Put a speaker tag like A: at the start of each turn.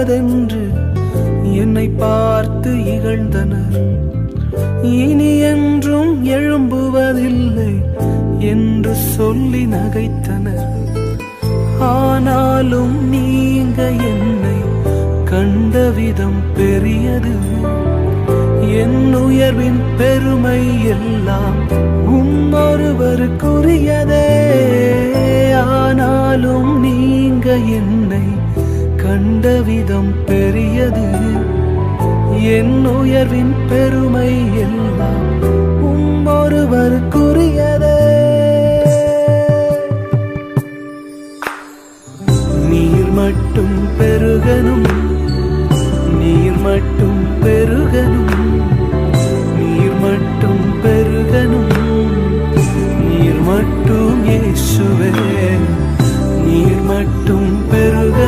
A: முடியாதென்று என்னை பார்த்து இகழ்ந்தனர். இனி என்றும் எழும்புவதில்லை என்று சொல்லி நகைத்தனர். ஆனாலும் நீங்க என்னை கண்ட விதம் பெரியது. என் உயர்வின் பெருமை எல்லாம் ஒருவருக்குரியதே. ஆனாலும் நீங்க என்னை கண்ட விதம் பெரியது. என் உயர்வின் பெருமை எல்லாம் ஒருவருக்குரியதே. நீர் மட்டும் பெருகனும், நீர் மட்டும் பெருகனும், நீர் மட்டும் பெருகனும், நீர் மட்டும் இயேசுவே.